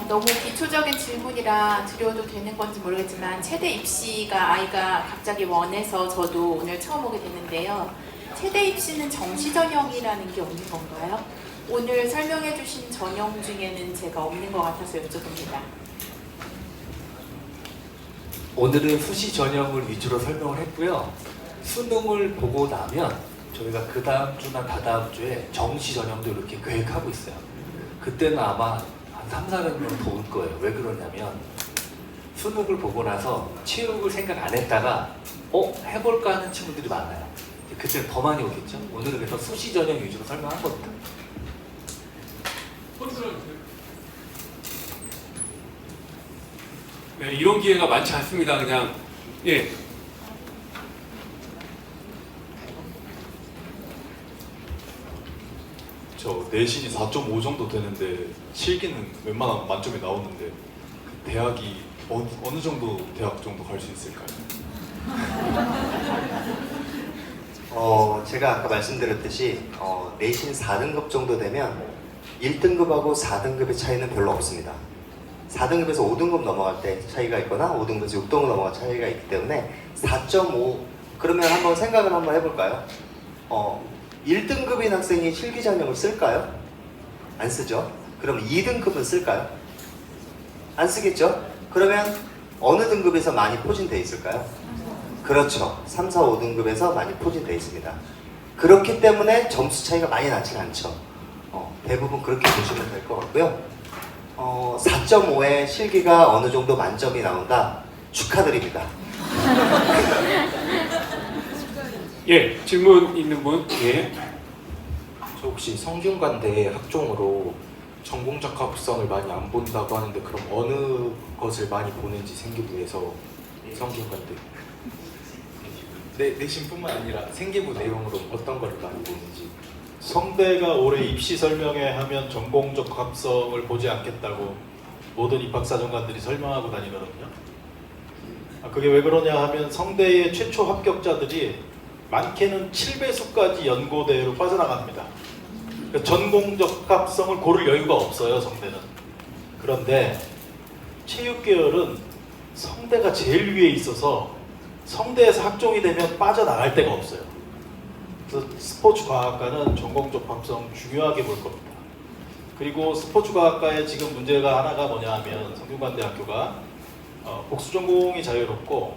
너무 기초적인 질문이라 드려도 되는 건지 모르겠지만 체대 입시가 아이가 갑자기 원해서 저도 오늘 처음 오게 됐는데요. 체대 입시는 정시 전형이라는 게 없는 건가요? 오늘 설명해 주신 전형 중에는 제가 없는 것 같아서 여쭤봅니다. 오늘은 수시 전형을 위주로 설명을 했고요. 수능을 보고 나면 저희가 그 다음 주나 다다음 주에 정시 전형도 이렇게 계획하고 있어요. 그때는 아마 한 3, 400명 더 올 거예요. 왜 그러냐면 수능을 보고 나서 체육을 생각 안 했다가 해볼까 하는 친구들이 많아요. 그때는 더 많이 오겠죠. 오늘은 그래서 수시 전형 위주로 설명한 겁니다. 네, 이런 기회가 많지 않습니다. 그냥 예. 저 내신이 4.5 정도 되는데 실기는 웬만하면 만점이 나오는데 그 대학이 어느 정도 대학 정도 갈 수 있을까요? 제가 아까 말씀드렸듯이 내신 4등급 정도 되면 1등급하고 4등급의 차이는 별로 없습니다. 4등급에서 5등급 넘어갈 때 차이가 있거나 5등급에서 6등급 넘어갈 차이가 있기 때문에 4.5 그러면 한번 생각을 한번 해볼까요? 1등급인 학생이 실기 전형을 쓸까요? 안 쓰죠? 그럼 2등급은 쓸까요? 안 쓰겠죠? 그러면 어느 등급에서 많이 포진되어 있을까요? 그렇죠. 3, 4, 5등급에서 많이 포진되어 있습니다. 그렇기 때문에 점수 차이가 많이 나진 않죠. 대부분 그렇게 보시면 될 것 같고요. 4.5의 실기가 어느 정도 만점이 나온다. 축하드립니다. 예, 질문 있는 분? 예. 저 혹시 성균관대 학종으로 전공적합성을 많이 안 본다고 하는데 그럼 어느 것을 많이 보는지 생기부에서 성균관대 내신뿐만 아니라 생기부 내용으로 어떤 거를 많이 보는지. 성대가 올해 입시 설명회 하면 전공적 합성을 보지 않겠다고 모든 입학사정관들이 설명하고 다니거든요. 그게 왜 그러냐 하면 성대의 최초 합격자들이 많게는 7배수까지 연고대로 빠져나갑니다. 그러니까 전공적 합성을 고를 여유가 없어요, 성대는. 그런데 체육계열은 성대가 제일 위에 있어서 성대에서 학종이 되면 빠져나갈 데가 없어요. 그래서 스포츠과학과는 전공적 합성 중요하게 볼 겁니다. 그리고 스포츠과학과의 지금 문제가 하나가 뭐냐 하면 성균관대학교가 복수전공이 자유롭고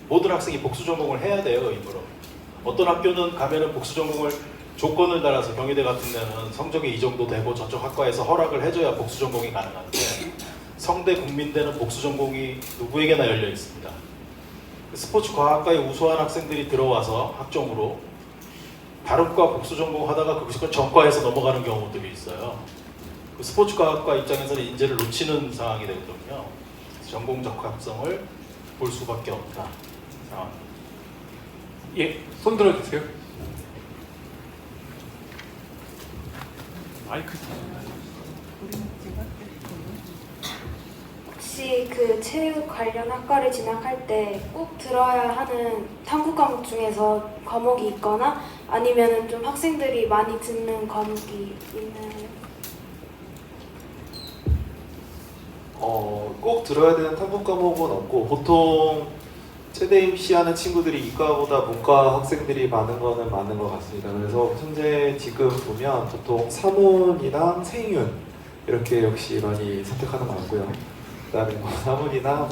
모든 학생이 복수전공을 해야 돼요, 의무로. 어떤 학교는 가면은 복수전공을 조건을 따라서 경희대 같은 데는 성적이 이 정도 되고 저쪽 학과에서 허락을 해줘야 복수전공이 가능한데 성대 국민대는 복수전공이 누구에게나 열려 있습니다. 스포츠과학과에 우수한 학생들이 들어와서 학종으로 다른 과 복수전공 하다가 그 전과에서 넘어가는 경우들이 있어요. 그 스포츠과학과 입장에서는 인재를 놓치는 상황이 되거든요. 전공적 합성을 볼 수밖에 없다 상황입니다. 예, 손 들어주세요. 마이크. 혹시 그 체육 관련 학과를 진학할 때 꼭 들어야 하는 탐구 과목 중에서 과목이 있거나 아니면은 좀 학생들이 많이 듣는 과목이 있나요? 꼭 들어야 되는 탐구 과목은 없고 보통 체대 입시하는 친구들이 이과보다 문과 학생들이 많은 거는 맞는 것 같습니다. 그래서 현재 지금 보면 보통 사문이랑 생윤 이렇게 역시 많이 선택하는 것 같고요. 그다음에 뭐 사문이나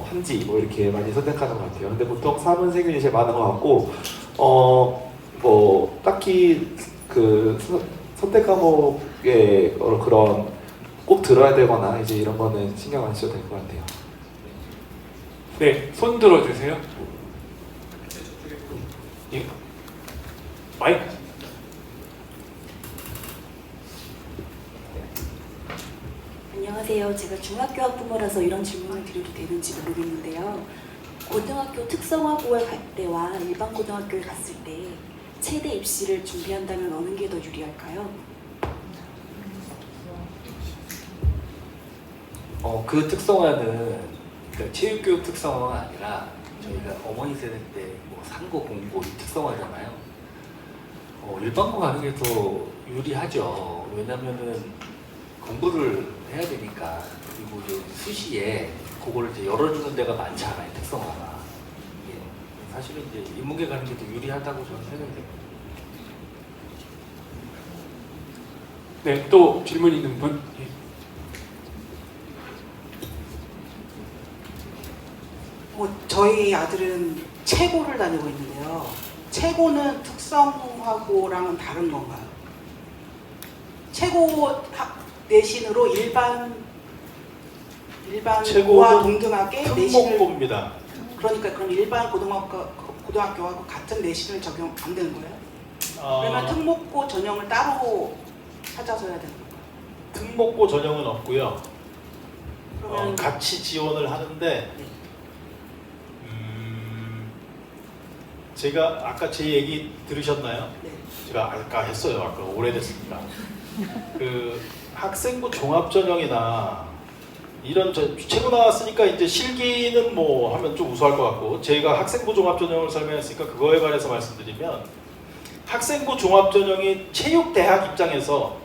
한지 이렇게 많이 선택하는 것 같아요. 근데 보통 사문, 생윤이 제일 많은 것 같고 딱히 그 선택 과목의 그런 꼭 들어야 되거나 이제 이런 거는 신경 안 쓰셔도 될 것 같아요. 네, 손 들어주세요. 예. 마이크. 안녕하세요. 제가 중학교 학부모라서 이런 질문을 드려도 되는지 모르겠는데요. 고등학교 특성화고에 갈 때와 일반 고등학교에 갔을 때 체대 입시를 준비한다면 어느 게 더 유리할까요? 그 특성화는 그러니까 체육교육 특성화가 아니라 저희가 어머니 세대 때 뭐 상고, 공고 이 특성화잖아요. 일반고 가는 게 더 유리하죠. 왜냐면은 공부를 해야 되니까. 그리고 이제 수시에 그거를 이제 열어주는 데가 많지 않아요, 특성화가. 예. 사실은 이제 인문계 가는 게 더 유리하다고 저는 생각이 됩니다. 네, 또 질문 있는 분? 예. 저희 아들은 체고를 다니고 있는데요. 체고는 특성화고랑은 다른 건가요? 체고 내신으로 일반 고와 동등하게 내신을 특목고입니다. 그러니까 그럼 일반 고등학교하고 같은 내신을 적용 안 되는 거예요? 그러면 특목고 전형을 따로 찾아서 해야 되는 건가요? 특목고 전형은 없고요. 그러면 같이 지원을 하는데 네. 제가 아까 제 얘기 들으셨나요? 네. 제가 아까 했어요. 아까 오래됐습니다. 그 학생부 종합전형이나 이런 최고 나왔으니까 이제 실기는 뭐 하면 좀 우수할 것 같고, 제가 학생부 종합전형을 설명했으니까 그거에 관해서 말씀드리면, 학생부 종합전형이 체육대학 입장에서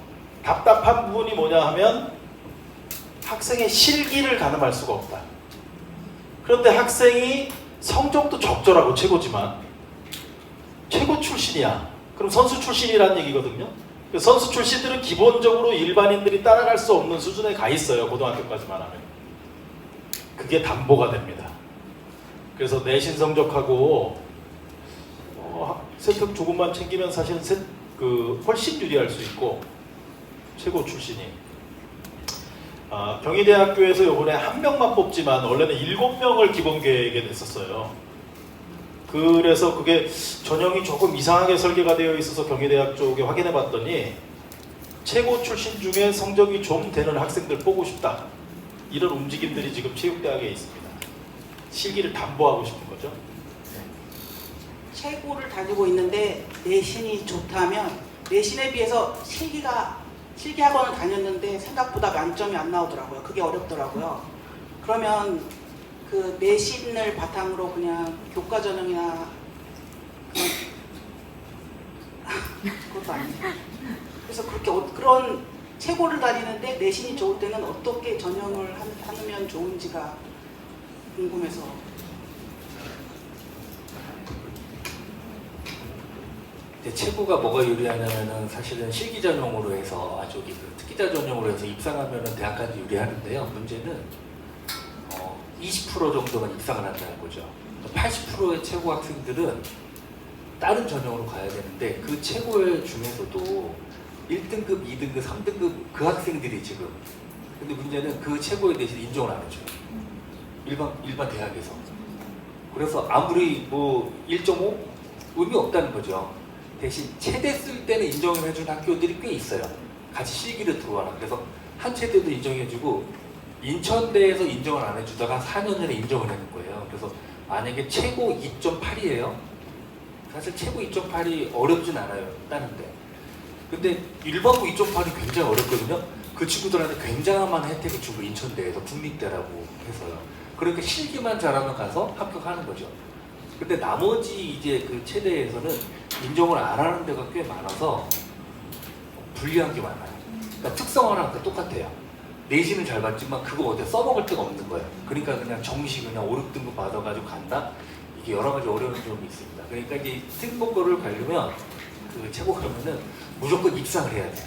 답답한 부분이 뭐냐 하면 학생의 실기를 가늠할 수가 없다. 그런데 학생이 성적도 적절하고 최고지만 최고 출신이야. 그럼 선수 출신이라는 얘기거든요. 선수 출신들은 기본적으로 일반인들이 따라갈 수 없는 수준에 가 있어요. 고등학교까지만 하면. 그게 담보가 됩니다. 그래서 내신 성적하고 세특 조금만 챙기면 사실은 훨씬 유리할 수 있고, 최고 출신이. 경희대학교에서 이번에 한 명만 뽑지만 원래는 7명을 기본 계획에 냈었어요. 그래서 그게 전형이 조금 이상하게 설계가 되어 있어서 경희대학 쪽에 확인해 봤더니 최고 출신 중에 성적이 좀 되는 학생들 뽑고 싶다, 이런 움직임들이 지금 체육대학에 있습니다. 실기를 담보하고 싶은 거죠. 체고를 다니고 있는데 내신이 좋다면 내신에 비해서 실기학원을 다녔는데 생각보다 만점이 안 나오더라고요. 그게 어렵더라고요. 그러면 그 내신을 바탕으로 그냥 교과 전형이나 그것도 아니에요. 그래서 그런 체고를 다니는데 내신이 좋을 때는 어떻게 전형을 하면 좋은지가 궁금해서. 체고가 뭐가 유리하냐면은 사실은 실기 전형으로 해서 특기자 전형으로 해서 입상하면은 대학까지 유리하는데요. 문제는 20% 정도만 입상을 한다는 거죠. 80%의 체고 학생들은 다른 전형으로 가야 되는데, 그 체고의 중에서도 1등급, 2등급, 3등급 그 학생들이 지금, 근데 문제는 그 체고에 대해서 인정을 안 해줘요. 일반 대학에서. 그래서 아무리 뭐 1.5 의미 없다는 거죠. 대신 체대 쓸 때는 인정을 해준 학교들이 꽤 있어요. 같이 실기를 들어와라. 그래서 한 체대도 인정해주고, 인천대에서 인정을 안 해주다가 4년 전에 인정을 해준 거예요. 그래서 만약에 최고 2.8이에요. 사실 최고 2.8이 어렵진 않아요, 따는데. 근데 일반고 2.8이 굉장히 어렵거든요. 그 친구들한테 굉장한 혜택을 주고, 인천대에서 국립대라고 해서요. 그러니까 실기만 잘하면 가서 합격하는 거죠. 근데 나머지 이제 그 체대에서는 인정을 안 하는 데가 꽤 많아서 불리한 게 많아요. 그러니까 특성화랑 똑같아요. 내신은 잘 받지만 그거 어디 써먹을 데가 없는 거예요. 그러니까 그냥 정시 그냥 5, 6등급 받아가지고 간다? 이게 여러 가지 어려운 점이 있습니다. 그러니까 이제 특목고를 가려면, 그 최고 가면은 무조건 입상을 해야 돼요.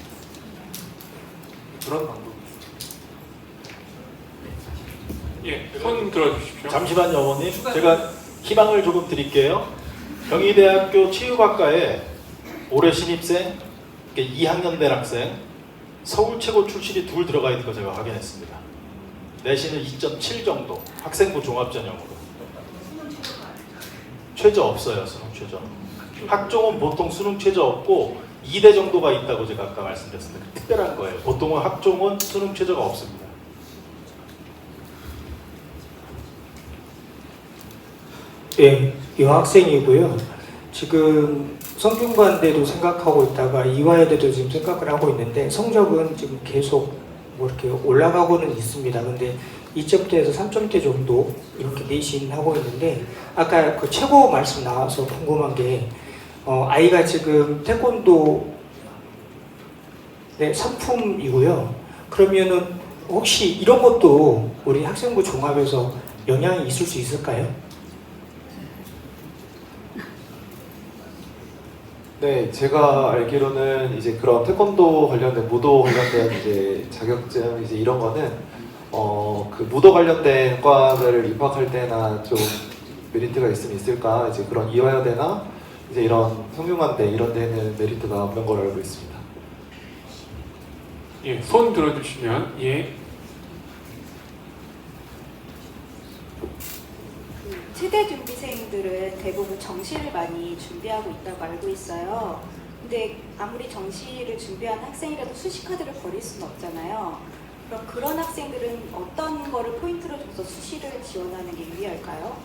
그런 방법이 있습니다. 예, 손 들어주십시오. 잠시만요, 어머님. 제가 희망을 조금 드릴게요. 경희대학교 체육학과에 올해 신입생, 2학년 된 학생, 서울 최고 출신이 2 들어가 있는 거 제가 확인했습니다. 내신은 2.7 정도, 학생부 종합전형으로. 최저 없어요, 수능 최저. 학종은 보통 수능 최저 없고 2대 정도가 있다고 제가 아까 말씀드렸습니다. 특별한 거예요. 보통은 학종은 수능 최저가 없습니다. 네, 여학생이고요. 지금 성균관대도 생각하고 있다가 이화여대도 지금 생각을 하고 있는데, 성적은 지금 계속 뭐 이렇게 올라가고는 있습니다. 근데 2점대에서 3점대 정도 이렇게 내신하고 있는데, 아까 그 최고 말씀 나와서 궁금한 게, 아이가 지금 태권도 상품이고요. 그러면은 혹시 이런 것도 우리 학생부 종합에서 영향이 있을 수 있을까요? 네, 제가 알기로는 이제 그런 태권도 관련된 무도 관련된 이제 자격증 이제 이런 거는 그 무도 관련된 과를 입학할 때나 좀 메리트가 있으면 있을까 이제 그런 이화여대나 이제 이런 성균관대 이런 데는 메리트가 없는 걸로 알고 있습니다. 예, 손 들어주시면 예. 체대 준비생들은 대부분 정시를 많이 준비하고 있다고 알고 있어요. 근데 아무리 정시를 준비한 학생이라도 수시카드를 버릴 수는 없잖아요. 그럼 그런 학생들은 어떤 거를 포인트로 줘서 수시를 지원하는 게 유리할까요?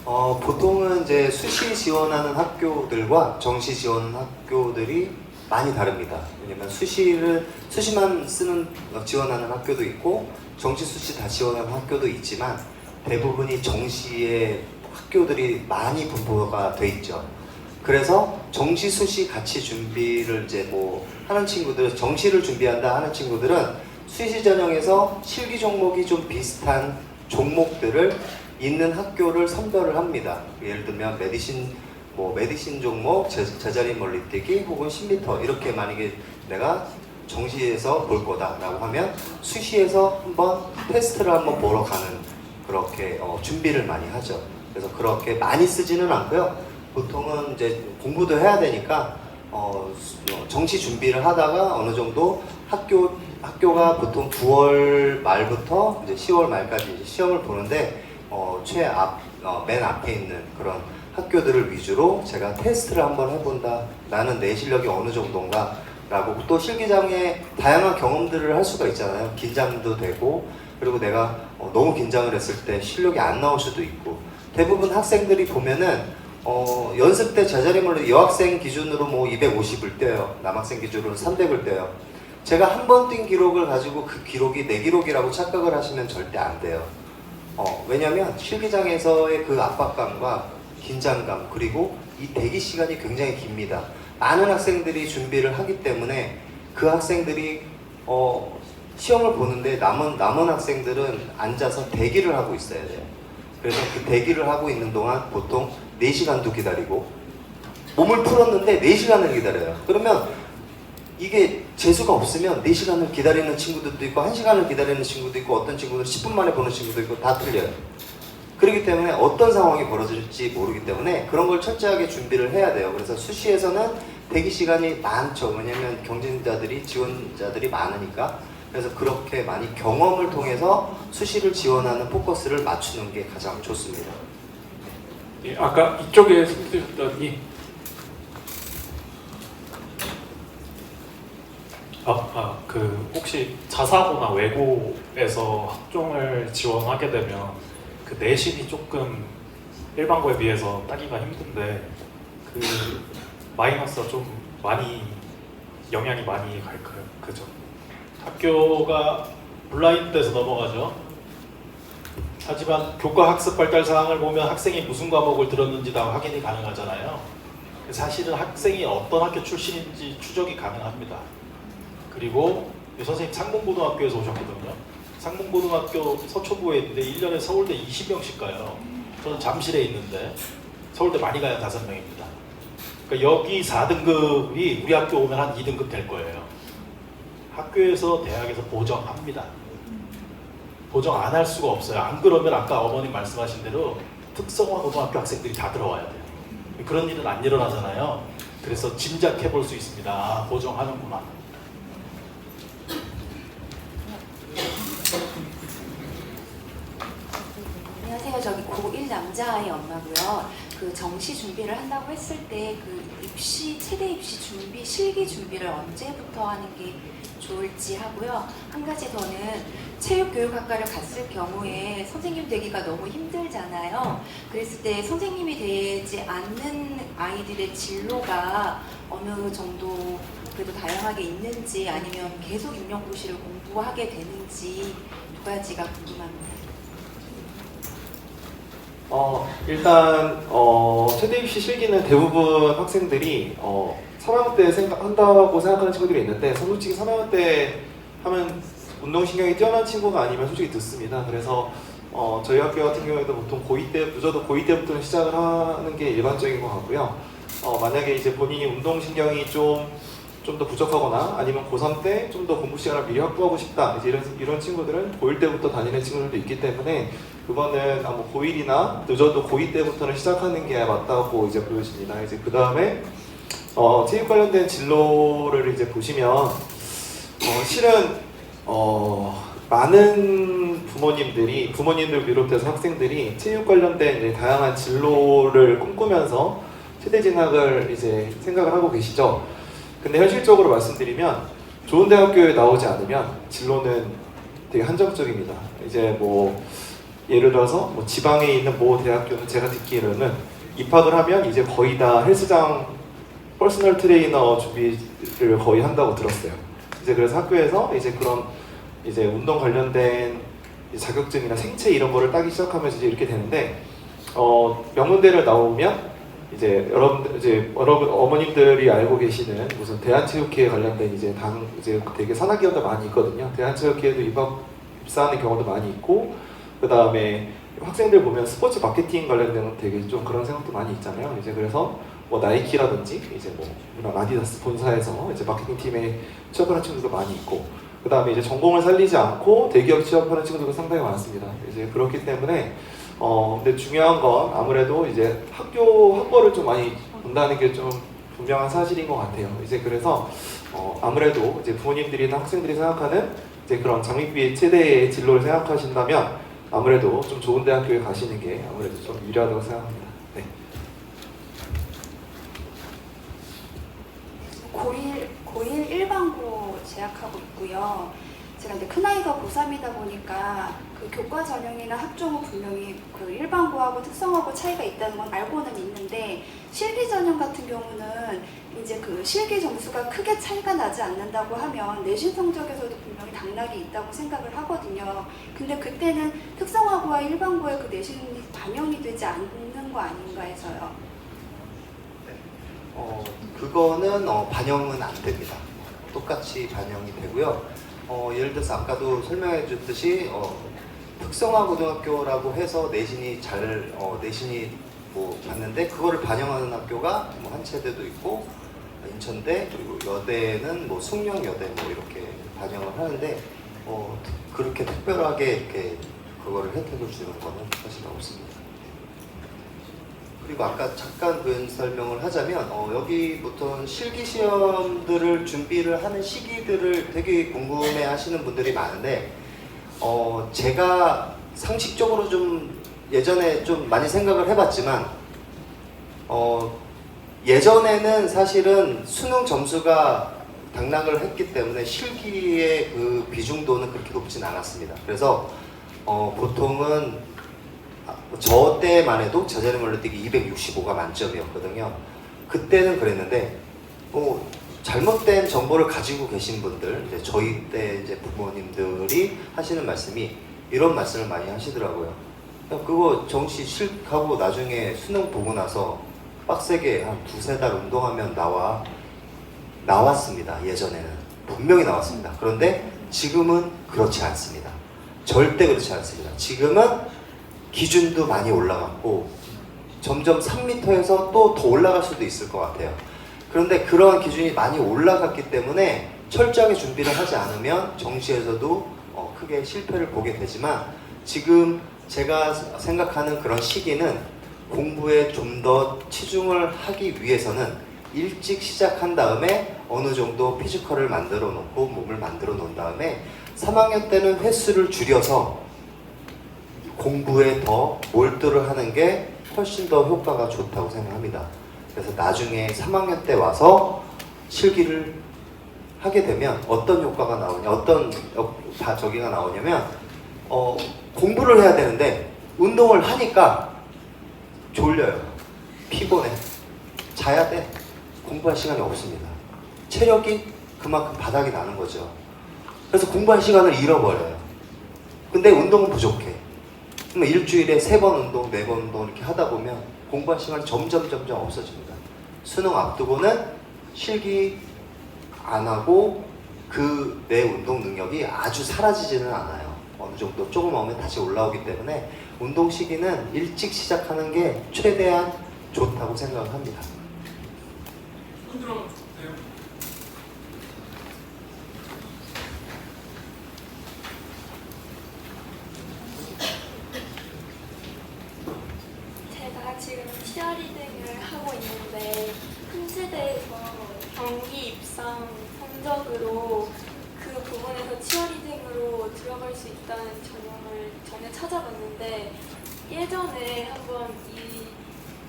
보통은 이제 수시 지원하는 학교들과 정시 지원하는 학교들이 많이 다릅니다. 왜냐면 수시만 지원하는 학교도 있고 정시 수시 다 지원하는 학교도 있지만 대부분이 정시의 학교들이 많이 분포가 돼 있죠. 그래서 정시 수시 같이 준비를 이제 뭐 하는 친구들, 정시를 준비한다 하는 친구들은 수시 전형에서 실기 종목이 좀 비슷한 종목들을 있는 학교를 선별을 합니다. 예를 들면 메디신 종목, 제자리 멀리뛰기 혹은 10m 이렇게 만약에 내가 정시에서 볼 거다라고 하면 수시에서 한번 테스트를 한번 보러 가는 그렇게 준비를 많이 하죠. 그래서 그렇게 많이 쓰지는 않고요. 보통은 이제 공부도 해야 되니까 정시 준비를 하다가 어느 정도 학교가 보통 9월 말부터 이제 10월 말까지 이제 시험을 보는데 맨 앞에 있는 그런 학교들을 위주로 제가 테스트를 한번 해본다. 나는 내 실력이 어느 정도인가 라고 또 실기장에 다양한 경험들을 할 수가 있잖아요. 긴장도 되고 그리고 내가 너무 긴장을 했을 때 실력이 안 나올 수도 있고 대부분 학생들이 보면은 연습 때 제자리물로 여학생 기준으로 뭐 250을 뛰어요. 남학생 기준으로 300을 뛰어요. 제가 한 번 뛴 기록을 가지고 그 기록이 내 기록이라고 착각을 하시면 절대 안 돼요. 왜냐면 실기장에서의 그 압박감과 긴장감 그리고 이 대기 시간이 굉장히 깁니다. 많은 학생들이 준비를 하기 때문에 그 학생들이 시험을 보는데 남은 학생들은 앉아서 대기를 하고 있어야 돼요. 그래서 그 대기를 하고 있는 동안 보통 4시간도 기다리고 몸을 풀었는데 4시간을 기다려요. 그러면 이게 재수가 없으면 4시간을 기다리는 친구들도 있고 1시간을 기다리는 친구도 있고 어떤 친구들은 10분 만에 보는 친구도 있고 다 틀려요. 그렇기 때문에 어떤 상황이 벌어질지 모르기 때문에 그런 걸 철저하게 준비를 해야 돼요. 그래서 수시에서는 대기 시간이 많죠. 왜냐면 지원자들이 많으니까. 그래서 그렇게 많이 경험을 통해서 수시를 지원하는 포커스를 맞추는 게 가장 좋습니다. 예, 아까 이쪽에 손 드셨던 이 혹시 자사고나 외고에서 학종을 지원하게 되면 그 내신이 조금 일반고에 비해서 따기가 힘든데 그 마이너스가 좀 영향이 많이 갈까요? 그죠? 학교가 블라인드에서 넘어가죠. 하지만 교과 학습 발달 사항을 보면 학생이 무슨 과목을 들었는지 다 확인이 가능하잖아요. 사실은 학생이 어떤 학교 출신인지 추적이 가능합니다. 그리고 선생님 상봉고등학교에서 오셨거든요. 상봉고등학교 서초구에 있는데 1년에 서울대 20명씩 가요. 저는 잠실에 있는데 서울대 많이 가요. 5명입니다. 그러니까 여기 4등급이 우리 학교 오면 한 2등급 될 거예요. 학교에서 대학에서 보정합니다. 보정 안 할 수가 없어요. 안 그러면 아까 어머님 말씀하신 대로 특성화 고등학교 학생들이 다 들어와야 돼요. 그런 일은 안 일어나잖아요. 그래서 짐작해 볼 수 있습니다. 아, 보정하는구나. 안녕하세요. 저기 고1 남자아이 엄마고요. 그 정시 준비를 한다고 했을 때 그 체대 입시 준비, 실기 준비를 언제부터 하는 게 좋을지 하고요. 한 가지 더는 체육교육학과를 갔을 경우에 선생님 되기가 너무 힘들잖아요. 그랬을 때 선생님이 되지 않는 아이들의 진로가 어느 정도 그래도 다양하게 있는지 아니면 계속 임용고시를 공부하게 되는지 두 가지가 궁금합니다. 일단 최대 입시 실기는 대부분 학생들이 3학년 때 한다고 생각하는 친구들이 있는데 솔직히 3학년 때 하면 운동신경이 뛰어난 친구가 아니면 솔직히 듣습니다. 그래서 저희 학교 같은 경우에도 보통 고2 때, 늦어도 고2 때부터 시작을 하는 게 일반적인 것 같고요. 만약에 이제 본인이 운동신경이 좀 더 부족하거나 아니면 고3 때 좀 더 공부 시간을 미리 확보하고 싶다, 이제 이런 친구들은 고1 때부터 다니는 친구들도 있기 때문에 그거는 뭐 고1이나 늦어도 고2 때부터는 시작하는 게 맞다고 이제 보여집니다. 이제 그 다음에 체육 관련된 진로를 이제 보시면 실은 많은 부모님들 비롯해서 학생들이 체육 관련된 이제 다양한 진로를 꿈꾸면서 체대 진학을 이제 생각을 하고 계시죠. 근데 현실적으로 말씀드리면 좋은 대학교에 나오지 않으면 진로는 되게 한정적입니다. 이제 뭐 예를 들어서 뭐 지방에 있는 모 대학교는 제가 듣기로는 입학을 하면 이제 거의 다 헬스장 퍼스널 트레이너 준비를 거의 한다고 들었어요. 이제 그래서 학교에서 이제 그런 이제 운동 관련된 자격증이나 생체 이런 거를 따기 시작하면서 이제 이렇게 되는데 명문대를 나오면 이제 여러분 어머님들이 알고 계시는 무슨 대한체육회에 관련된 이제 되게 산하기업들 많이 있거든요. 대한체육회에도 입사하는 경우도 많이 있고, 그 다음에 학생들 보면 스포츠 마케팅 관련된 되게 좀 그런 생각도 많이 있잖아요. 이제 그래서 뭐 나이키라든지 이제 뭐 아디다스 본사에서 이제 마케팅 팀에 취업하는 친구들도 많이 있고, 그 다음에 이제 전공을 살리지 않고 대기업 취업하는 친구들도 상당히 많습니다. 이제 그렇기 때문에 근데 중요한 건 아무래도 이제 학벌을 좀 많이 본다는 게 좀 분명한 사실인 것 같아요. 이제 그래서 아무래도 이제 부모님들이나 학생들이 생각하는 이제 그런 장밋빛 체대의 진로를 생각하신다면 아무래도 좀 좋은 대학교에 가시는 게 아무래도 좀 유리하다고 생각합니다. 네. 고1 일반고 재학하고 있고요. 제가 이제 큰아이가 고3이다 보니까 그 교과 전형이나 학종은 분명히 그 일반고하고 특성하고 차이가 있다는 건 알고는 있는데, 실기 전형 같은 경우는 이제 그 실기 점수가 크게 차이가 나지 않는다고 하면 내신 성적에서도 분명히 당락이 있다고 생각을 하거든요. 근데 그때는 특성화고와 일반고의 그 내신이 반영이 되지 않는 거 아닌가 해서요. 그거는 반영은 안 됩니다. 똑같이 반영이 되고요. 예를 들어서 아까도 설명해 줬듯이 특성화 고등학교라고 해서 내신이 내신이 뭐 봤는데 그거를 반영하는 학교가 뭐 한체대도 있고 인천대, 그리고 여대는 뭐 숙명여대 뭐 이렇게 반영을 하는데 그렇게 특별하게 이렇게 그거를 혜택을 주는 거는 사실 없습니다. 그리고 아까 잠깐 그 설명을 하자면 여기부터 실기 시험들을 준비를 하는 시기들을 되게 궁금해 하시는 분들이 많은데 제가 상식적으로 좀 예전에 좀 많이 생각을 해봤지만 예전에는 사실은 수능 점수가 당락을 했기 때문에 실기의 그 비중도는 그렇게 높진 않았습니다. 그래서 보통은 저 때만 해도 저자리 멀리뛰기 265가 만점이었거든요. 그때는 그랬는데 잘못된 정보를 가지고 계신 분들, 이제 저희 때 이제 부모님들이 하시는 말씀이 이런 말씀을 많이 하시더라고요. 그거 정시 실하고 나중에 수능 보고 나서 빡세게 한 2-3달 운동하면 나왔습니다. 예전에는 분명히 나왔습니다. 그런데 지금은 그렇지 않습니다. 절대 그렇지 않습니다. 지금은 기준도 많이 올라갔고 점점 3m에서 또 더 올라갈 수도 있을 것 같아요. 그런데 그러한 기준이 많이 올라갔기 때문에 철저하게 준비를 하지 않으면 정시에서도 크게 실패를 보게 되지만, 지금 제가 생각하는 그런 시기는 공부에 좀 더 치중을 하기 위해서는 일찍 시작한 다음에 어느 정도 피지컬을 만들어 놓고 몸을 만들어 놓은 다음에 3학년 때는 횟수를 줄여서 공부에 더 몰두를 하는 게 훨씬 더 효과가 좋다고 생각합니다. 그래서 나중에 3학년 때 와서 실기를 하게 되면 어떤 효과가 나오냐, 어떤 저기가 나오냐면 공부를 해야 되는데 운동을 하니까 졸려요. 피곤해. 자야 돼. 공부할 시간이 없습니다. 체력이 그만큼 바닥이 나는 거죠. 그래서 공부할 시간을 잃어버려요. 근데 운동은 부족해. 그러면 일주일에 3번 운동, 4번 운동 이렇게 하다 보면 공부할 시간이 점점 없어집니다. 수능 앞두고는 실기 안 하고 그 내 운동 능력이 아주 사라지지는 않아요. 어느 정도 조금 오면 다시 올라오기 때문에 운동 시기는 일찍 시작하는 게 최대한 좋다고 생각을 합니다. 제가 지금 치어리딩을 하고 있는데 한체대에서 경기 입상 성적으로 그 부분에서 치어리딩으로 들어갈 수 있다는 전형을 전에 찾아봤는데 예전에 한번 이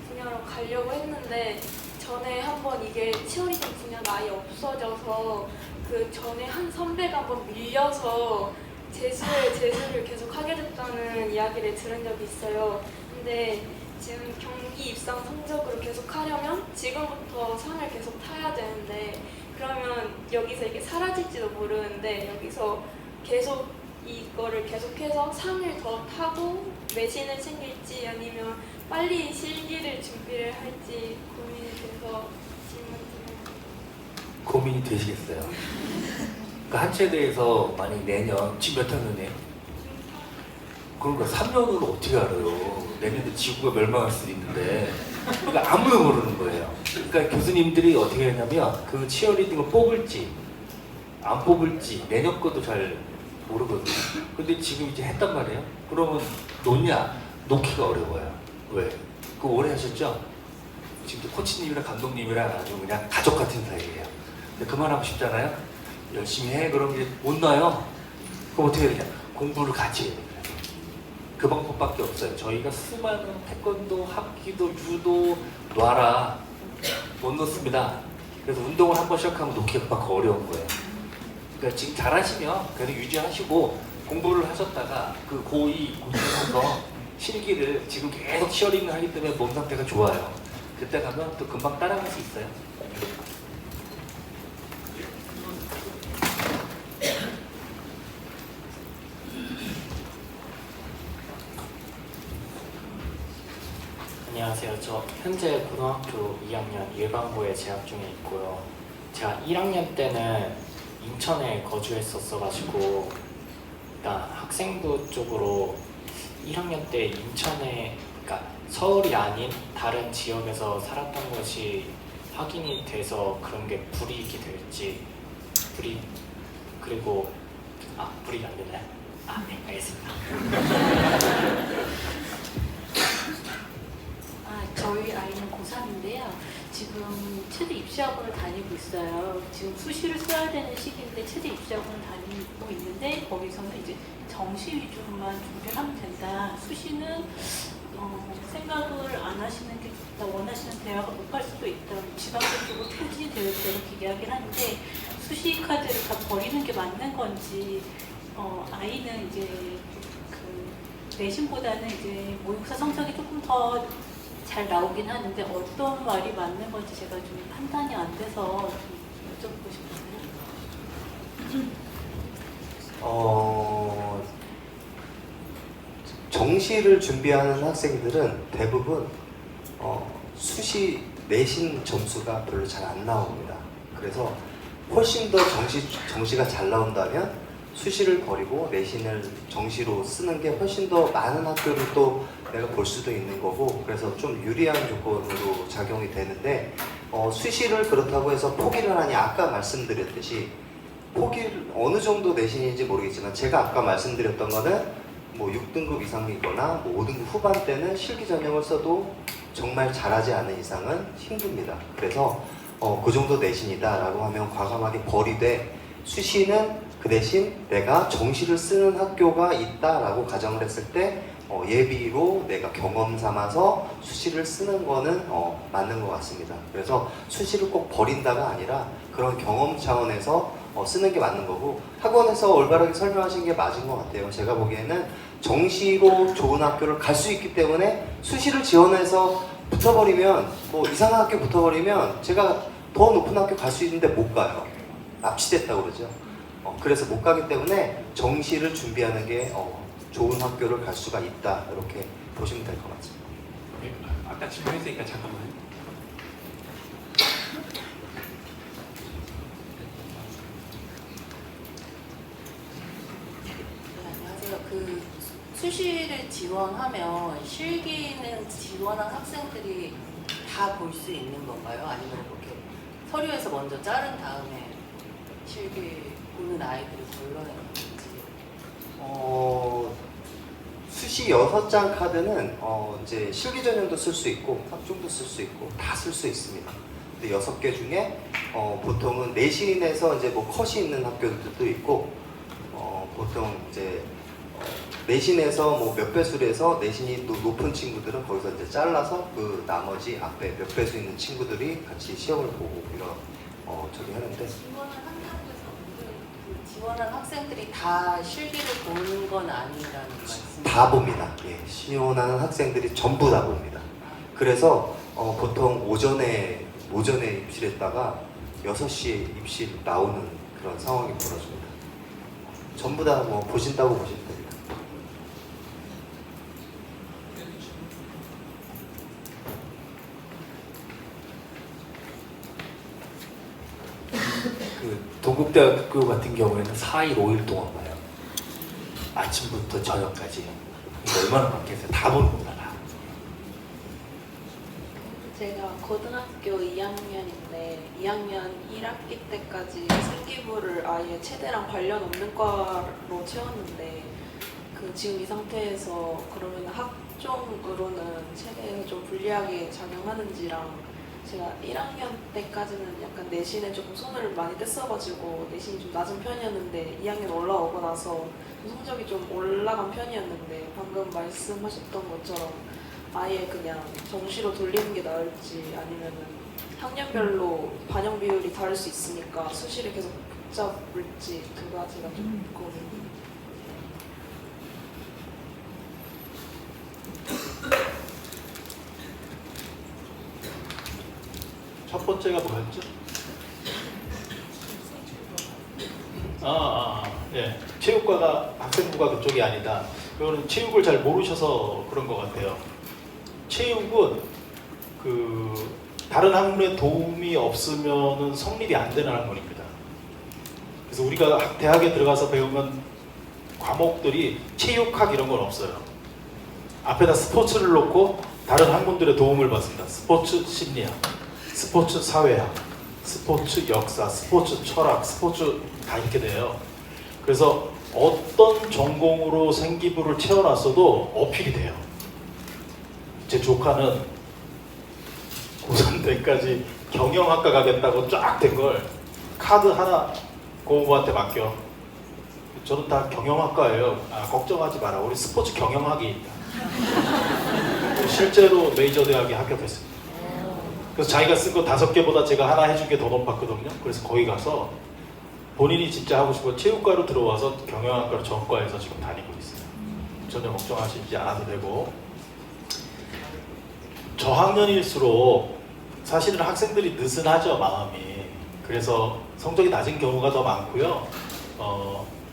분야로 가려고 했는데 전에 한번 이게 치어리딩 분야가 아예 없어져서 그 전에 한 선배가 한번 밀려서 재수를 계속 하게 됐다는 이야기를 들은 적이 있어요. 근데 지금 경기 입상 성적으로 계속 하려면 지금부터 상을 계속 타야 되는데 그러면 여기서 이게 사라질지도 모르는데 여기서 계속 이거를 계속해서 상을 더 타고 매신을 챙길지 아니면 빨리 실기를 준비를 할지 고민이 돼서 질문 드립니다. 고민이 되시겠어요? 그러니까 한체대에서 만약 내년 지금 몇 학년이에요? 그러니까 3년으로 어떻게 알아요? 내년에 지구가 멸망할 수도 있는데 그러니까 아무도 모르는 거예요. 그러니까 교수님들이 어떻게 했냐면 그 치어리딩을 뽑을지 안 뽑을지 내년 것도 잘 모르거든요. 근데 지금 이제 했단 말이에요. 그러면 놓냐? 놓기가 어려워요. 왜? 그거 오래 하셨죠? 지금 코치님이랑 감독님이랑 아주 그냥 가족 같은 사이예요. 근데 그만하고 싶잖아요? 열심히 해. 그럼 이제 못 놔요. 그럼 어떻게 해야 되냐? 공부를 같이 해야 돼요. 그 방법밖에 없어요. 저희가 수많은 태권도, 합기도, 유도 놔라 못 놓습니다. 그래서 운동을 한번 시작하면 놓기가 막 어려운 거예요. 그러니까 지금 잘하시면 계속 유지하시고 공부를 하셨다가 그 고2, 고3 가서 실기를 지금 계속 치어링을 하기 때문에 몸 상태가 좋아요. 그때 가면 또 금방 따라갈 수 있어요. 안녕하세요. 저 현재 고등학교 2학년 일반고에 재학 중에 있고요. 제가 1학년 때는 인천에 거주했었어가지고 일단 학생부 쪽으로 1학년 때 인천에, 그러니까 서울이 아닌 다른 지역에서 살았던 것이 확인이 돼서 그런 게 불이익이 될지 그리고 불이익이 안 되나요? 네, 알겠습니다. 저희 아이는 고3인데요. 지금 체대 입시학원을 다니고 있어요. 지금 수시를 써야 되는 시기인데 체대 입시학원을 다니고 있는데 거기서는 이제 정시 위주로만 준비를 하면 된다. 수시는 생각을 안 하시는 게 좋다. 원하시는 대학을 못 갈 수도 있다. 지방대 쪽으로 퇴진이 되어 있다. 이렇게 이야기를 하는데 수시 카드를 다 버리는 게 맞는 건지 아이는 이제 그 내신보다는 이제 모의고사 성적이 조금 더 잘 나오긴 하는데 어떤 말이 맞는 건지 제가 좀 판단이 안 돼서 좀 여쭤보고 싶어요. 정시를 준비하는 학생들은 대부분 수시 내신 점수가 별로 잘 안 나옵니다. 그래서 훨씬 더 정시가 잘 나온다면 수시를 버리고 내신을 정시로 쓰는 게 훨씬 더 많은 학교를 또 내가 볼 수도 있는 거고, 그래서 좀 유리한 조건으로 작용이 되는데 수시를 그렇다고 해서 포기를 하니 아까 말씀드렸듯이 포기를 어느 정도 내신인지 모르겠지만 제가 아까 말씀드렸던 거는 뭐 6등급 이상이거나 뭐 5등급 후반 때는 실기 전형을 써도 정말 잘하지 않은 이상은 힘듭니다. 그래서 그 정도 내신이다 라고 하면 과감하게 버리되 수시는 그 대신 내가 정시를 쓰는 학교가 있다라고 가정을 했을 때 예비로 내가 경험 삼아서 수시를 쓰는 거는 맞는 것 같습니다. 그래서 수시를 꼭 버린다가 아니라 그런 경험 차원에서 쓰는 게 맞는 거고, 학원에서 올바르게 설명하신 게 맞은 것 같아요. 제가 보기에는 정시로 좋은 학교를 갈 수 있기 때문에 수시를 지원해서 붙어버리면 뭐 이상한 학교 붙어버리면 제가 더 높은 학교 갈 수 있는데 못 가요. 납치됐다고 그러죠. 그래서 못 가기 때문에 정시를 준비하는 게 좋은 학교를 갈 수가 있다 이렇게 보시면 될 것 같습니다. 아까 질문했으니까 잠깐만요. 안녕하세요. 그 수시를 지원하면 실기는 지원한 학생들이 다 볼 수 있는 건가요? 아니면 그렇게 서류에서 먼저 자른 다음에 실기 보는 아이들이 걸러내는 건지? 수시 6장 카드는 이제 실기 전형도 쓸 수 있고 학종도 쓸 수 있고 다 쓸 수 있습니다. 근데 6개 중에 보통은 내신에서 이제 뭐 컷이 있는 학교들도 있고 보통 이제 내신에서 뭐 몇 배수를 해서 내신이 또 높은 친구들은 거기서 이제 잘라서 그 나머지 앞에 몇 배수 있는 친구들이 같이 시험을 보고 이런 저기 하는데 지원한 학생들이 다 실기를 보는 건 아니라는 말씀? 다 봅니다. 예, 지원하는 학생들이 전부 다 봅니다. 그래서 보통 오전에 입실했다가 6시에 입실 나오는 그런 상황이 벌어집니다. 전부 다 뭐 보신다고 보시면 됩니다. 그 동국대학교 같은 경우에는 4일, 5일 동안 봐요. 아침부터 저녁까지. 얼마나 많겠어요. 다 보는 겁니다. 다. 제가 고등학교 2학년인데 2학년 1학기 때까지 생기부를 아예 체대랑 관련 없는 과로 채웠는데 그 지금 이 상태에서 그러면 학종으로는 체대에 좀 불리하게 작용하는지랑 제가 1학년 때까지는 약간 내신에 조금 손을 많이 뗐어가지고 내신이 좀 낮은 편이었는데 2학년 올라오고 나서 성적이 좀 올라간 편이었는데 방금 말씀하셨던 것처럼 아예 그냥 정시로 돌리는 게 나을지 아니면은 학년별로 반영 비율이 다를 수 있으니까 수시를 계속 붙잡을지 두 가지가 좀 고민입니다. 첫 번째가 뭐였죠? 예. 체육과가 학생부가 그쪽이 아니다. 이거는 체육을 잘 모르셔서 그런 것 같아요. 체육은 그 다른 학문에 도움이 없으면은 성립이 안 되는 학문입니다. 그래서 우리가 대학에 들어가서 배우면 과목들이 체육학 이런 건 없어요. 앞에다 스포츠를 놓고 다른 학문들의 도움을 받습니다. 스포츠 심리학, 스포츠 사회학, 스포츠 역사, 스포츠 철학, 스포츠 다 이렇게 돼요. 그래서 어떤 전공으로 생기부를 채워놨어도 어필이 돼요. 제 조카는 고3 때까지 경영학과 가겠다고 쫙 된 걸 카드 하나 고모부한테 맡겨. 저는 다 경영학과예요. 걱정하지 마라. 우리 스포츠 경영학이 있다. 실제로 메이저 대학에 합격했습니다. 그래서 자기가 쓴 거 5개보다 제가 하나 해준 게 더 높았거든요. 그래서 거기 가서 본인이 진짜 하고 싶은 체육과로 들어와서 경영학과로 전과해서 지금 다니고 있어요. 전혀 걱정하시지 않아도 되고. 저학년일수록 사실은 학생들이 느슨하죠, 마음이. 그래서 성적이 낮은 경우가 더 많고요.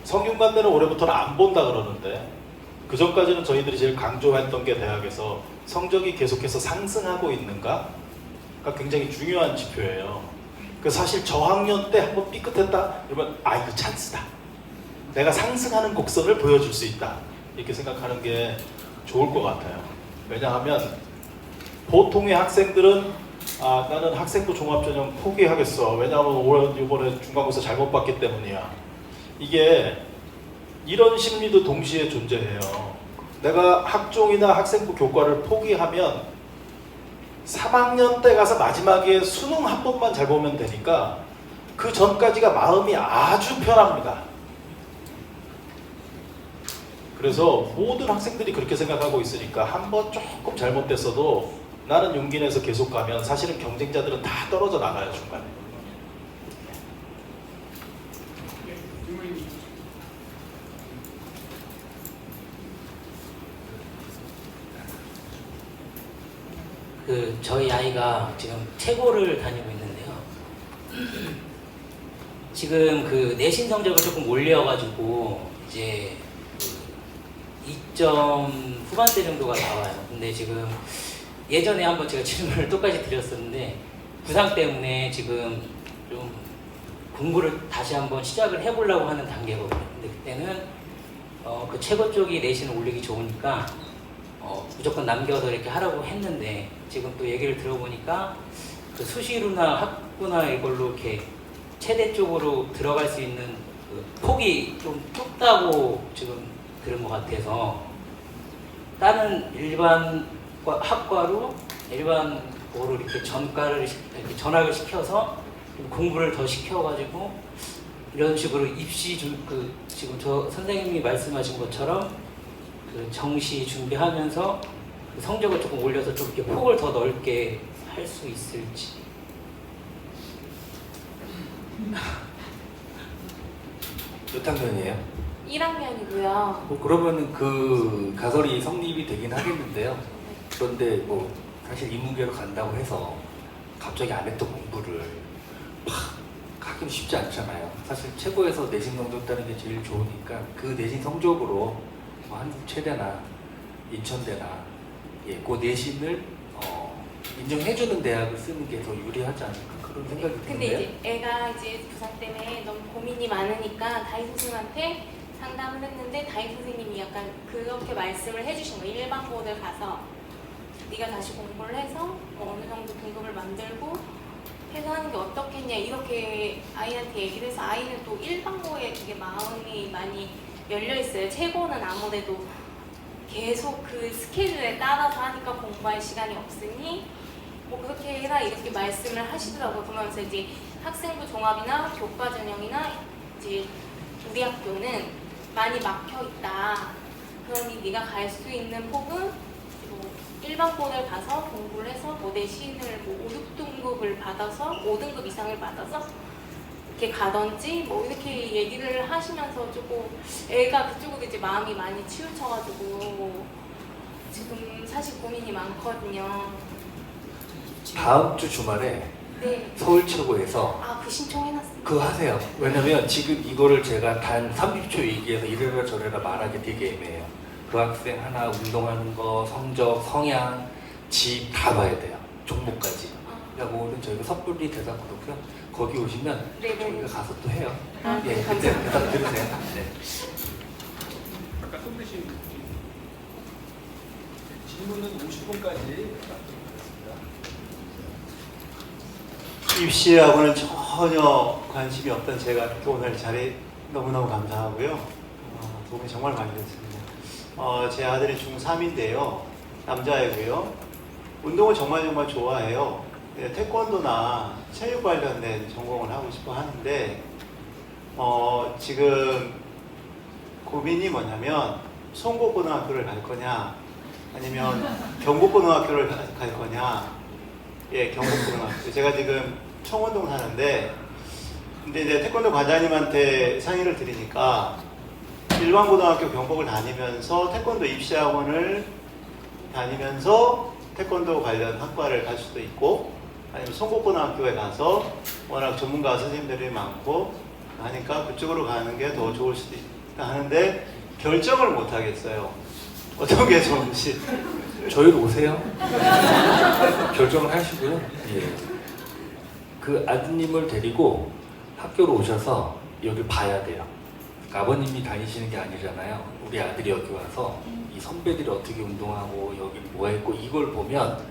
성균관대는 올해부터는 안 본다 그러는데 그 전까지는 저희들이 제일 강조했던 게 대학에서 성적이 계속해서 상승하고 있는가가 굉장히 중요한 지표예요. 그 사실 저학년 때 한번 삐끗했다 그러면 이거 찬스다. 내가 상승하는 곡선을 보여줄 수 있다. 이렇게 생각하는 게 좋을 것 같아요. 왜냐하면 보통의 학생들은 나는 학생부 종합전형 포기하겠어. 왜냐하면 이번에 중간고사 잘못 봤기 때문이야. 이게 이런 심리도 동시에 존재해요. 내가 학종이나 학생부 교과를 포기하면 3학년 때 가서 마지막에 수능 한 번만 잘 보면 되니까 그 전까지가 마음이 아주 편합니다. 그래서 모든 학생들이 그렇게 생각하고 있으니까 한 번 조금 잘못됐어도 나는 용기 내서 계속 가면 사실은 경쟁자들은 다 떨어져 나가요, 중간에. 저희 아이가 지금 체고를 다니고 있는데요. 지금 그 내신 성적을 조금 올려가지고 이제 2점 후반대 정도가 나와요. 근데 지금 예전에 한번 제가 질문을 똑같이 드렸었는데 부상 때문에 지금 좀 공부를 다시 한번 시작을 해보려고 하는 단계거든요. 근데 그때는 그 최고 쪽이 내신을 올리기 좋으니까 무조건 남겨서 이렇게 하라고 했는데 지금 또 얘기를 들어보니까 그 수시로나 학부나 이걸로 이렇게 체대 쪽으로 들어갈 수 있는 그 폭이 좀 좁다고 지금 들은 것 같아서 다른 일반 학과로 일반고로 이렇게 이렇게 전학을 시켜서 좀 공부를 더 시켜가지고 이런 식으로 입시 지금 저 선생님이 말씀하신 것처럼 그 정시 준비하면서 그 성적을 조금 올려서 좀 이렇게 폭을 더 넓게 할 수 있을지. 몇 학년이에요? 1학년이고요. 그러면은 그 가설이 성립이 되긴 하겠는데요. 그런데 뭐 사실 인문계로 간다고 해서 갑자기 안 했던 공부를 막 하기는 쉽지 않잖아요. 사실 최고에서 내신 성적 따는 게 제일 좋으니까 그 내신 성적으로 뭐 한국 최대나 인천대나 그 내신을 인정해주는 대학을 쓰는 게 더 유리하지 않을까 그런 생각이 드는데요. 근데 이제 애가 이제 부상 때문에 너무 고민이 많으니까 다희 선생님한테 상담을 했는데 다희 선생님이 약간 그렇게 말씀을 해주신 거예요. 일반고를 가서 네가 다시 공부를 해서 어느 정도 등급을 만들고 해서 하는 게 어떻겠냐 이렇게 아이한테 얘기를 해서 아이는 또 일반고에 되게 마음이 많이 열려 있어요. 최고는 아무래도 계속 그 스케줄에 따라서 하니까 공부할 시간이 없으니 뭐 그렇게 해라 이렇게 말씀을 하시더라고요. 그러면서 이제 학생부 종합이나 교과 전형이나 이제 우리 학교는 많이 막혀 있다. 그러니 네가 갈 수 있는 폭은 뭐 일반고를 가서 공부를 해서 뭐 내신을 뭐 5, 6등급을 받아서 5등급 이상을 받아서 이렇게 가던지 뭐 이렇게 얘기를 하시면서 조금 애가 그쪽으로 이제 마음이 많이 치우쳐가지고 지금 사실 고민이 많거든요. 다음 주 주말에 네. 서울 최고에서 그 신청해놨어요. 그거 하세요. 왜냐면 지금 이거를 제가 단 30초 얘기해서 이래라 저래라 말하기 되게 애매해요. 그 학생 하나 운동하는 거, 성적, 성향, 집 다 봐야 돼요. 종목까지. 그러니까 오늘 저희가 섣불리 대답 그렇고요. 거기 오시면 저희가 가서 또 해요. 네, 그때 대답 들으세요. 네. 아까 손 드신 질문은 50분까지. 입시하고는 전혀 관심이 없던 제가 이렇게 오늘 자리 너무너무 감사하고요. 도움이 정말 많이 됐습니다. 제 아들이 중3인데요. 남자애고요. 운동을 정말 좋아해요. 태권도나 체육 관련된 전공을 하고 싶어 하는데 지금 고민이 뭐냐면 송곡고등학교를 갈 거냐 아니면 경북고등학교를 갈 거냐. 경북고등학교. 제가 지금 청원동 사는데 근데 이제 태권도 과장님한테 상의를 드리니까 일반고등학교 경북을 다니면서 태권도 입시학원을 다니면서 태권도 관련 학과를 갈 수도 있고 아니면 송곡고등학교에 가서 워낙 전문가 선생님들이 많고 하니까 그쪽으로 가는 게 더 좋을 수도 있다 하는데 결정을 못 하겠어요. 어떤 게 좋은지. 저희로 오세요. 결정을 하시고요. 예. 그 아드님을 데리고 학교로 오셔서 여기 봐야 돼요. 그러니까 아버님이 다니시는 게 아니잖아요. 우리 아들이 여기 와서 이 선배들이 어떻게 운동하고 여기 뭐 했고 이걸 보면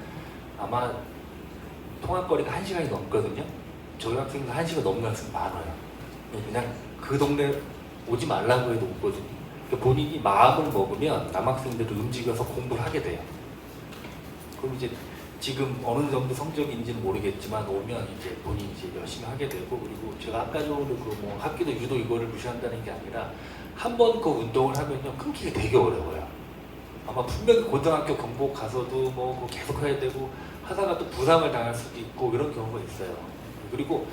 아마 통학거리가 1시간이 넘거든요. 저희 학생도 1시간 넘는 학생 많아요. 그냥 그 동네 오지 말라고 해도 오거든요. 그러니까 본인이 마음을 먹으면 남학생들을 움직여서 공부를 하게 돼요. 그럼 이제 지금 어느 정도 성적인지는 모르겠지만 오면 이제 본인이 이제 열심히 하게 되고 그리고 제가 아까 전에 그 뭐 학기도 유도 이거를 무시한다는 게 아니라 한 번 그 운동을 하면요 끊기가 되게 어려워요. 아마 분명히 고등학교 경북 가서도 뭐 계속 해야 되고 하다가 또 부상을 당할 수도 있고 이런 경우가 있어요. 그리고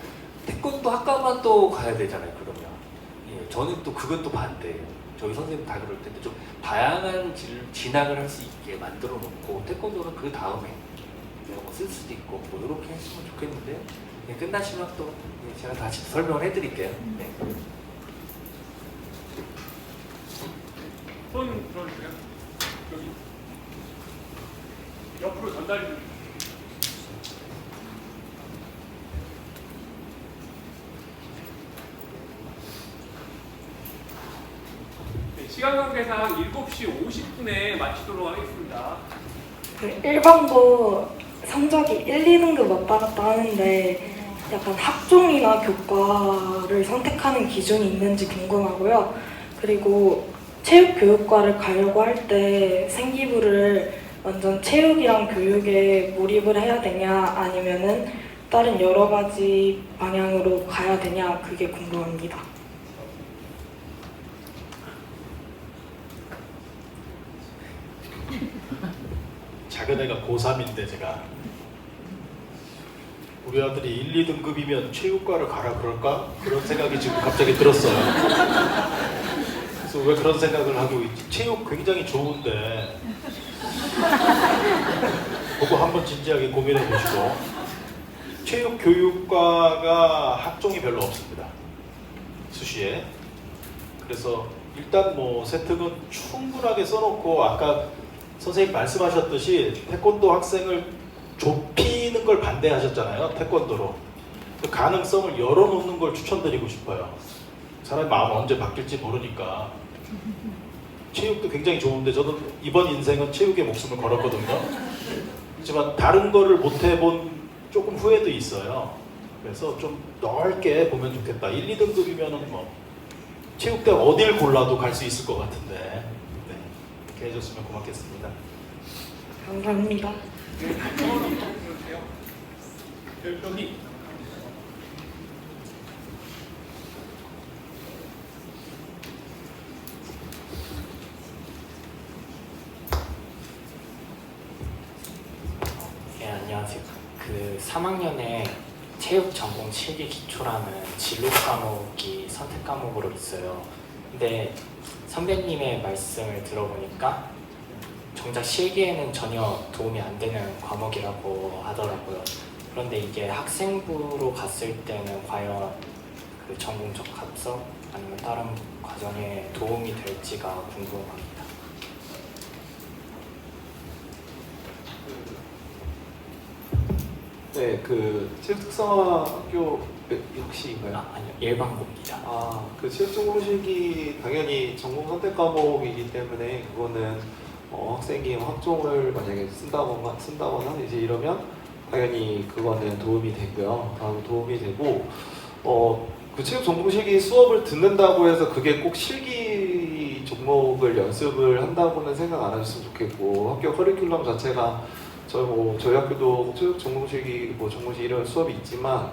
태권도 학과만 또 가야 되잖아요. 그러면 저는 또 그건 또 반대예요. 저희 선생님 다 그럴 텐데 좀 다양한 진학을 할 수 있게 만들어 놓고 태권도는 그 다음에 뭐 쓸 수도 있고 뭐 이렇게 했으면 좋겠는데요. 끝나시면 또 제가 다시 설명을 해드릴게요. 네. 손 들어주세요. 여기 옆으로 전달해 주세요. 네, 시간 관계상 7시 50분에 마치도록 하겠습니다. 일반고 성적이 1, 2등급 왔다 갔다 하는데 약간 학종이나 교과를 선택하는 기준이 있는지 궁금하고요. 그리고 체육교육과를 가려고 할 때 생기부를 완전 체육이랑 교육에 몰입을 해야 되냐 아니면은 다른 여러 가지 방향으로 가야 되냐 그게 궁금합니다. 작은 애가 고3인데 제가 우리 아들이 1, 2등급이면 체육과를 가라 그럴까? 그런 생각이 지금 갑자기 들었어요. 그래서 왜 그런 생각을 하고 있지? 체육 굉장히 좋은데 그거 한번 진지하게 고민해 보시고 체육교육과가 학종이 별로 없습니다. 수시에. 그래서 일단 뭐 세특은 충분하게 써놓고 아까 선생님 말씀하셨듯이 태권도 학생을 좁히는 걸 반대하셨잖아요. 태권도로. 그 가능성을 열어놓는 걸 추천드리고 싶어요. 사람이 마음 언제 바뀔지 모르니까. 체육도 굉장히 좋은데 저도 이번 인생은 체육에 목숨을 걸었거든요. 하지만 다른 거를 못 해본 조금 후회도 있어요. 그래서 좀 넓게 보면 좋겠다. 1, 2등급이면은 뭐 체육대 어딜 골라도 갈 수 있을 것 같은데 네, 이렇게 해줬으면 고맙겠습니다. 감사합니다. 여기 네, 안녕하세요. 그 3학년에 체육 전공 실기 기초라는 진로 과목이 선택 과목으로 있어요. 근데 선배님의 말씀을 들어보니까 정작 실기에는 전혀 도움이 안 되는 과목이라고 하더라고요. 그런데 이게 학생부로 갔을 때는 과연 그 전공 적합성 아니면 다른 과정에 도움이 될지가 궁금합니다. 네, 그 체육특성화학교 혹시인가요? 아니요, 일반고입니다. 그 체육전공실기 당연히 전공 선택 과목이기 때문에 그거는 학생이 학종을 만약에 쓴다거나 이제 이러면 당연히 그거는 도움이 되고요. 도움이 되고 그 체육 전공실기 수업을 듣는다고 해서 그게 꼭 실기 종목을 연습을 한다고는 생각 안 하셨으면 좋겠고 학교 커리큘럼 자체가 저희 학교도 체육 전공실기 전공실 이런 수업이 있지만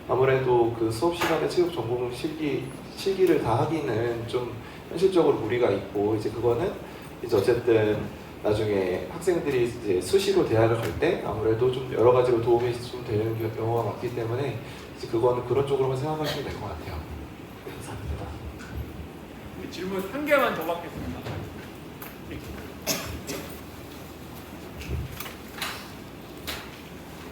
아무래도 그 수업 시간에 체육 전공 실기를 다 하기는 좀 현실적으로 무리가 있고 이제 그거는 이제 어쨌든 나중에 학생들이 이제 수시로 대학을 갈 때 아무래도 좀 여러 가지로 도움이 좀 되는 경우가 많기 때문에 이제 그거는 그런 쪽으로만 생각하시면 될 것 같아요. 감사합니다. 질문 한 개만 더 받겠습니다.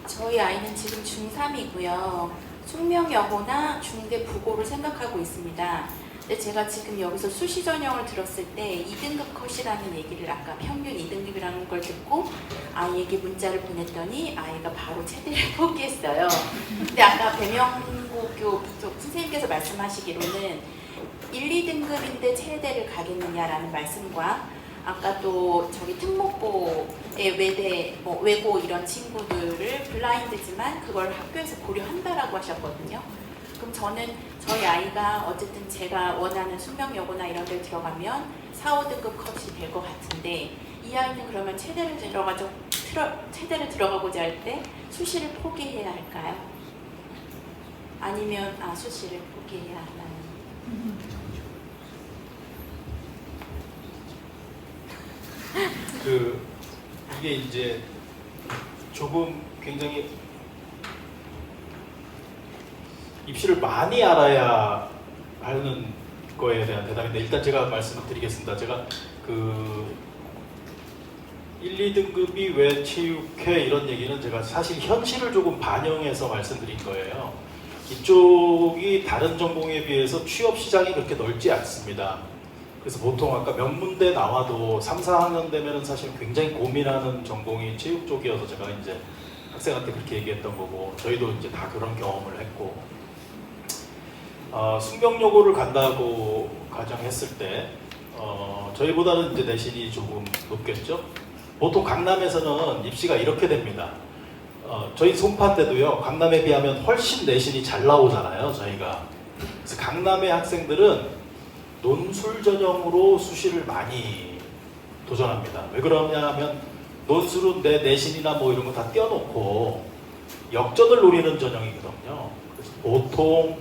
저희 아이는 지금 중3이고요. 숙명여고나 중대 부고를 생각하고 있습니다. 근데 제가 지금 여기서 수시 전형을 들었을 때 2등급 컷이라는 얘기를 아까 평균 2등급이라는 걸 듣고 아이에게 문자를 보냈더니 아이가 바로 체대를 포기했어요. 근데 아까 배명고교 선생님께서 말씀하시기로는 1, 2등급인데 체대를 가겠느냐라는 말씀과 아까 또 저기 특목고의 외고 이런 친구들을 블라인드지만 그걸 학교에서 고려한다라고 하셨거든요. 그럼 저는 저희 아이가 어쨌든 제가 원하는 숙명여고나 이런 데 들어가면 4, 5등급 컷이 될 것 같은데 이 아이는 그러면 체대를 들어가고자 할 때 수시를 포기해야 할까요? 아니면 수시를 포기해야 하나요? 이게 이제 조금 굉장히 입시를 많이 알아야 하는 거에 대한 대답인데 일단 제가 말씀을 드리겠습니다. 제가 그 1, 2등급이 왜 체육회 이런 얘기는 제가 사실 현실을 조금 반영해서 말씀드린 거예요. 이쪽이 다른 전공에 비해서 취업 시장이 그렇게 넓지 않습니다. 그래서 보통 아까 명문대 나와도 3, 4학년 되면은 사실 굉장히 고민하는 전공이 체육 쪽이어서 제가 이제 학생한테 그렇게 얘기했던 거고, 저희도 이제 다 그런 경험을 했고, 숙명여고를 간다고 가정했을 때 저희보다는 이제 내신이 조금 높겠죠. 보통 강남에서는 입시가 이렇게 됩니다. 저희 송파 때도요, 강남에 비하면 훨씬 내신이 잘 나오잖아요, 저희가. 그래서 강남의 학생들은 논술 전형으로 수시를 많이 도전합니다. 왜 그러냐 하면 논술은 내 내신이나 뭐 이런 거 다 떼어놓고 역전을 노리는 전형이거든요. 그래서 보통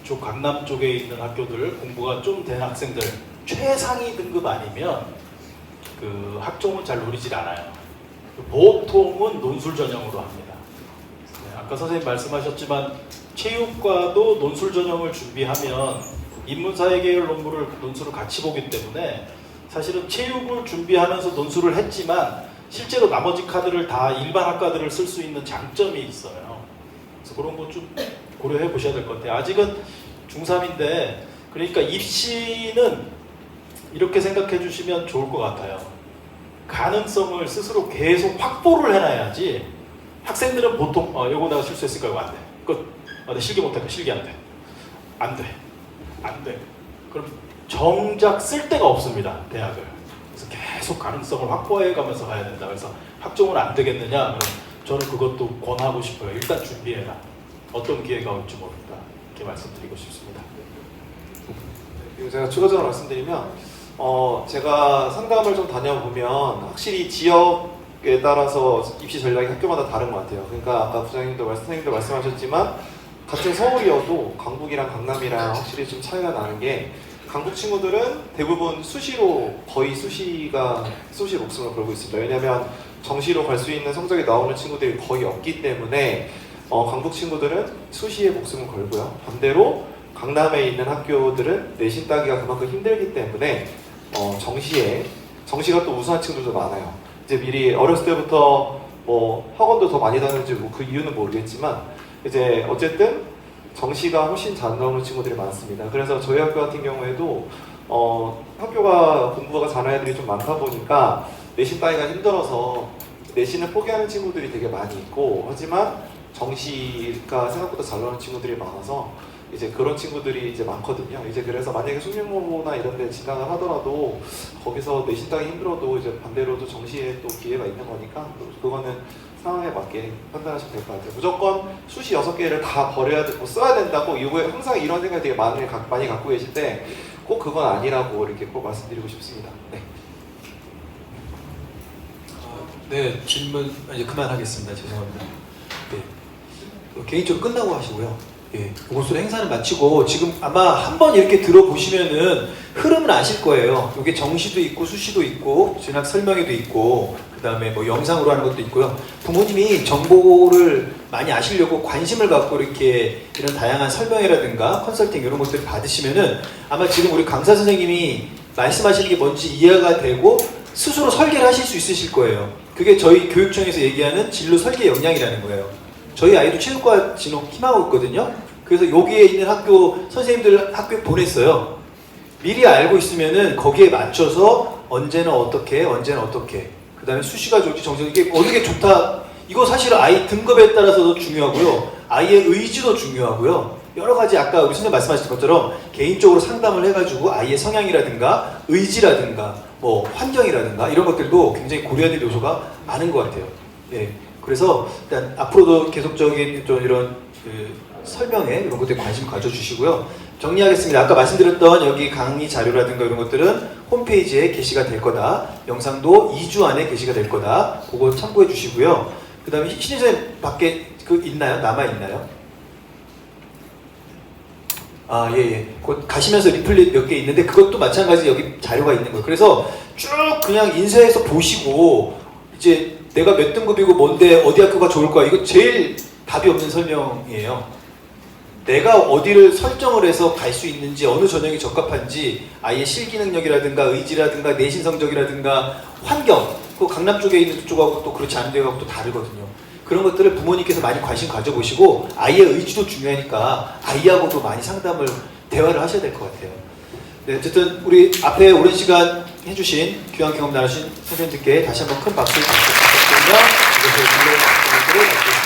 쪽 강남 쪽에 있는 학교들, 공부가 좀 된 학생들 최상위 등급 아니면 그 학종은 잘 노리질 않아요. 보통은 논술 전형으로 합니다. 네, 아까 선생님 말씀하셨지만 체육과도 논술 전형을 준비하면 인문사회 계열 논술을 같이 보기 때문에 사실은 체육을 준비하면서 논술을 했지만 실제로 나머지 카드를 다 일반 학과들을 쓸 수 있는 장점이 있어요. 그래서 그런 거 좀 고려해 보셔야 될 것 같아요. 아직은 중3인데, 그러니까 입시는 이렇게 생각해 주시면 좋을 것 같아요. 가능성을 스스로 계속 확보를 해놔야지. 학생들은 보통 이거 내가 실수했으니까 이거 안 돼. 이거 내 실기 못해. 실기 안 돼. 안 돼. 안 돼. 그럼 정작 쓸 데가 없습니다, 대학을. 그래서 계속 가능성을 확보해 가면서 가야 된다. 그래서 학종은 안 되겠느냐? 그럼 저는 그것도 권하고 싶어요. 일단 준비해라. 어떤 기회가 올지 모른다. 이렇게 말씀드리고 싶습니다. 그리고 제가 추가적으로 말씀드리면 제가 상담을 좀 다녀보면 확실히 지역에 따라서 입시 전략이 학교마다 다른 것 같아요. 그러니까 아까 부장님도 선생님도 말씀하셨지만 같은 서울이어도 강북이랑 강남이랑 확실히 좀 차이가 나는 게, 강북 친구들은 대부분 수시로 거의 수시 목숨을 걸고 있습니다. 왜냐하면 정시로 갈 수 있는 성적이 나오는 친구들이 거의 없기 때문에 강북 친구들은 수시에 목숨을 걸고요. 반대로 강남에 있는 학교들은 내신 따기가 그만큼 힘들기 때문에 정시가 또 우수한 친구들도 많아요. 이제 미리 어렸을 때부터 뭐 학원도 더 많이 다니는지 뭐 그 이유는 모르겠지만 이제 어쨌든 정시가 훨씬 잘 나오는 친구들이 많습니다. 그래서 저희 학교 같은 경우에도 학교가 공부가 잘하는 애들이 좀 많다 보니까 내신 따기가 힘들어서 내신을 포기하는 친구들이 되게 많이 있고, 하지만 정시가 생각보다 잘 나오는 친구들이 많아서 이제 그런 친구들이 이제 많거든요. 이제 그래서 만약에 숙명여고나 이런 데 진학을 하더라도 거기서 내신 따기 힘들어도 이제 반대로도 정시에 또 기회가 있는 거니까 그거는 상황에 맞게 판단하시면 될 것 같아요. 무조건 수시 6개를 다 버려야 되고 써야 된다고 이후에 항상 이런 생각이 되게 많이 갖고 계실 때 꼭 그건 아니라고 이렇게 꼭 말씀드리고 싶습니다. 네. 네, 질문 이제 그만하겠습니다. 죄송합니다. 네. 개인적으로 끝나고 하시고요. 예, 이것으로 행사는 마치고 지금 아마 한번 이렇게 들어보시면은 흐름은 아실 거예요. 이게 정시도 있고 수시도 있고 진학 설명회도 있고 그다음에 뭐 영상으로 하는 것도 있고요. 부모님이 정보를 많이 아시려고 관심을 갖고 이렇게 이런 다양한 설명회라든가 컨설팅 이런 것들을 받으시면은 아마 지금 우리 강사 선생님이 말씀하시는 게 뭔지 이해가 되고 스스로 설계를 하실 수 있으실 거예요. 그게 저희 교육청에서 얘기하는 진로 설계 역량이라는 거예요. 저희 아이도 체육과 진학 희망하고 있거든요. 그래서 여기에 있는 학교 선생님들 학교에 보냈어요. 미리 알고 있으면은 거기에 맞춰서 언제는 어떻게 그 다음에 수시가 좋을지 정시가 이게 어느 게 좋다, 이거 사실 아이 등급에 따라서도 중요하고요, 아이의 의지도 중요하고요, 여러 가지 아까 우리 선생님 말씀하셨던 것처럼 개인적으로 상담을 해가지고 아이의 성향이라든가 의지라든가 뭐 환경이라든가 이런 것들도 굉장히 고려해야 될 요소가 많은 것 같아요. 예. 그래서 일단 앞으로도 계속적인 좀 이런 설명회 이런 것들에 관심 가져주시고요. 정리하겠습니다. 아까 말씀드렸던 여기 강의 자료라든가 이런 것들은 홈페이지에 게시가 될 거다. 영상도 2주 안에 게시가 될 거다. 그거 참고해 주시고요. 그 다음에 신인 선생님 밖에 있나요? 남아있나요? 아, 예. 곧 가시면서 리플릿 몇 개 있는데 그것도 마찬가지 여기 자료가 있는 거예요. 그래서 쭉 그냥 인쇄해서 보시고 이제 내가 몇 등급이고 뭔데 어디 학교가 좋을 거야, 이거 제일 답이 없는 설명이에요. 내가 어디를 설정을 해서 갈 수 있는지, 어느 전형이 적합한지, 아이의 실기 능력이라든가 의지라든가 내신 성적이라든가 환경, 그 강남 쪽에 있는 쪽하고 또 그렇지 않은 데하고 또 다르거든요. 그런 것들을 부모님께서 많이 관심 가져보시고 아이의 의지도 중요하니까 아이하고도 많이 상담을, 대화를 하셔야 될 것 같아요. 네, 어쨌든 우리 앞에 오랜 시간 해주신 귀한 경험 나누신 선생님들께 다시 한번 큰 박수 부탁드리며 이것을 진로 말씀을 마치겠습니다.